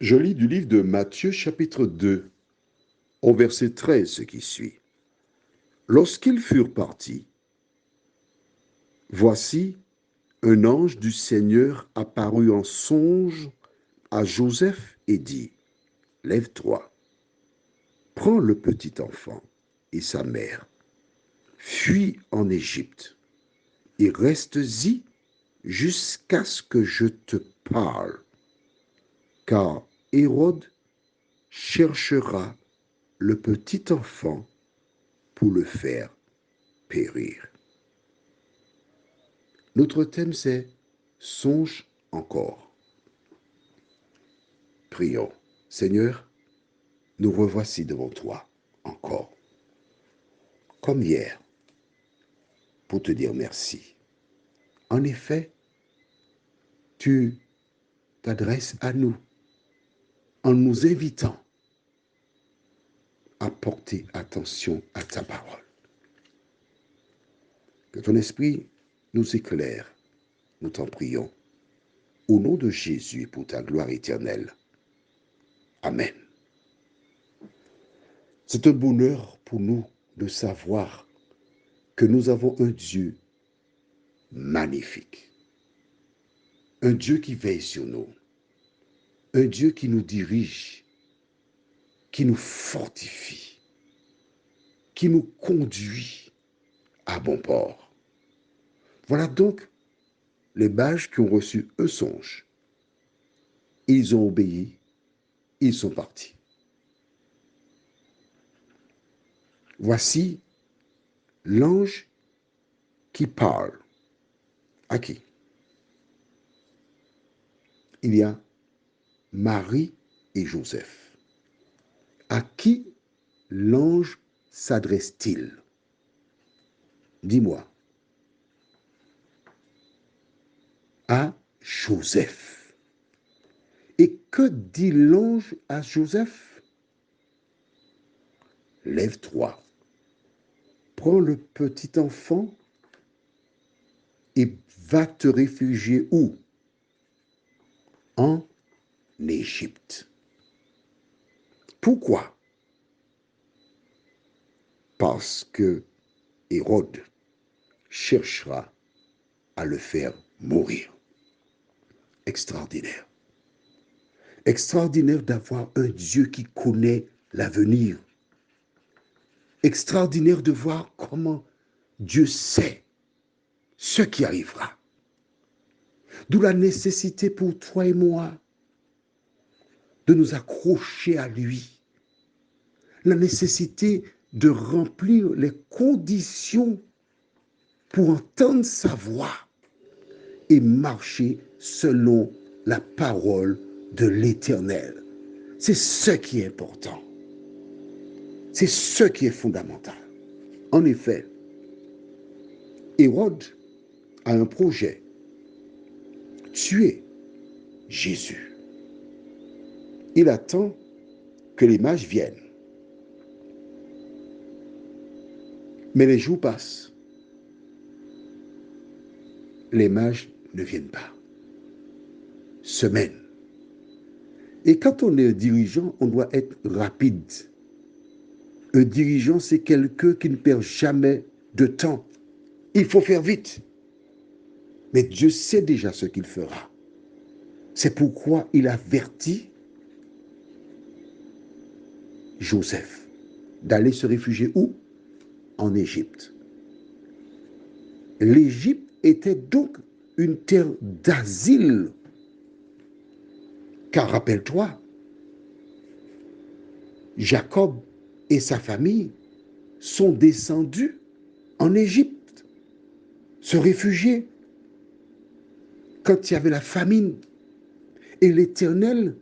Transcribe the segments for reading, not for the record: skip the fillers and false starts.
Je lis du livre de Matthieu chapitre 2, au verset 13 ce qui suit. Lorsqu'ils furent partis, voici, un ange du Seigneur apparut en songe à Joseph et dit, lève-toi, prends le petit enfant et sa mère, fuis en Égypte et reste-y jusqu'à ce que je te parle, car Hérode cherchera le petit enfant pour le faire périr. Notre thème, c'est songe encore. Prions. Seigneur, nous revoici devant toi encore, comme hier, pour te dire merci. En effet, tu t'adresses à nous en nous invitant à porter attention à ta parole. Que ton esprit nous éclaire, nous t'en prions, au nom de Jésus pour ta gloire éternelle. Amen. C'est un bonheur pour nous de savoir que nous avons un Dieu magnifique, un Dieu qui veille sur nous, un Dieu qui nous dirige, qui nous fortifie, qui nous conduit à bon port. Voilà donc les mages qui ont reçu un songe. Ils ont obéi, ils sont partis. Voici l'ange qui parle. À qui? Il y a Marie et Joseph. À qui l'ange s'adresse-t-il? Dis-moi. À Joseph. Et que dit l'ange à Joseph? Lève-toi, prends le petit enfant et va te réfugier où? En Égypte. Pourquoi? Parce que Hérode cherchera à le faire mourir. Extraordinaire. Extraordinaire d'avoir un Dieu qui connaît l'avenir. Extraordinaire de voir comment Dieu sait ce qui arrivera. D'où la nécessité pour toi et moi de nous accrocher à lui. La nécessité de remplir les conditions pour entendre sa voix et marcher selon la parole de l'Éternel. C'est ce qui est important. C'est ce qui est fondamental. En effet, Hérode a un projet, tuer Jésus. Il attend que les mages viennent. Mais les jours passent. Les mages ne viennent pas. Semaine. Et quand on est dirigeant, on doit être rapide. Un dirigeant, c'est quelqu'un qui ne perd jamais de temps. Il faut faire vite. Mais Dieu sait déjà ce qu'il fera. C'est pourquoi il avertit Joseph d'aller se réfugier où? En Égypte. L'Égypte était donc une terre d'asile. Car rappelle-toi, Jacob et sa famille sont descendus en Égypte, se réfugier quand il y avait la famine. Et l'Éternel,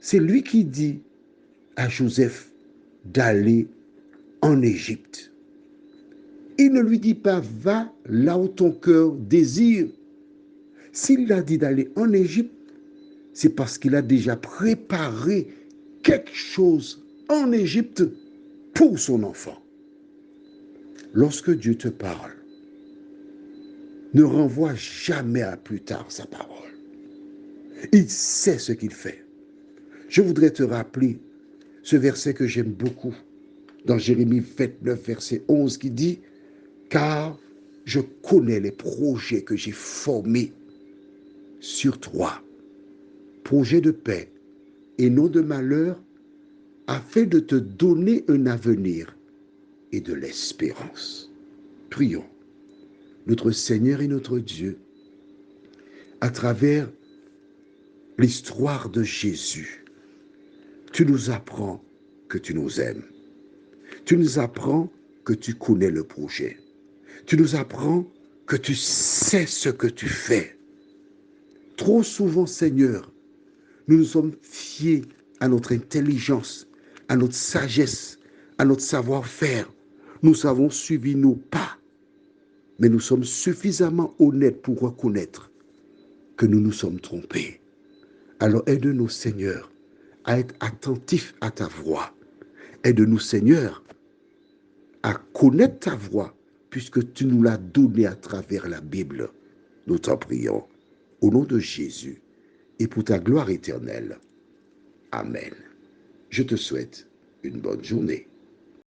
c'est lui qui dit à Joseph d'aller en Égypte. Il ne lui dit pas, va là où ton cœur désire. S'il a dit d'aller en Égypte, c'est parce qu'il a déjà préparé quelque chose en Égypte pour son enfant. Lorsque Dieu te parle, ne renvoie jamais à plus tard sa parole. Il sait ce qu'il fait. Je voudrais te rappeler ce verset que j'aime beaucoup dans Jérémie 29, verset 11, qui dit « Car je connais les projets que j'ai formés sur toi, projets de paix et non de malheur, afin de te donner un avenir et de l'espérance. » Prions. Notre Seigneur et notre Dieu, à travers l'histoire de Jésus, tu nous apprends que tu nous aimes. Tu nous apprends que tu connais le projet. Tu nous apprends que tu sais ce que tu fais. Trop souvent, Seigneur, nous nous sommes fiés à notre intelligence, à notre sagesse, à notre savoir-faire. Nous avons suivi nos pas, mais nous sommes suffisamment honnêtes pour reconnaître que nous nous sommes trompés. Alors aide-nous, Seigneur, à être attentifs à ta voix. Aide-nous, Seigneur, à connaître ta voix, puisque tu nous l'as donnée à travers la Bible. Nous t'en prions, au nom de Jésus, et pour ta gloire éternelle. Amen. Je te souhaite une bonne journée.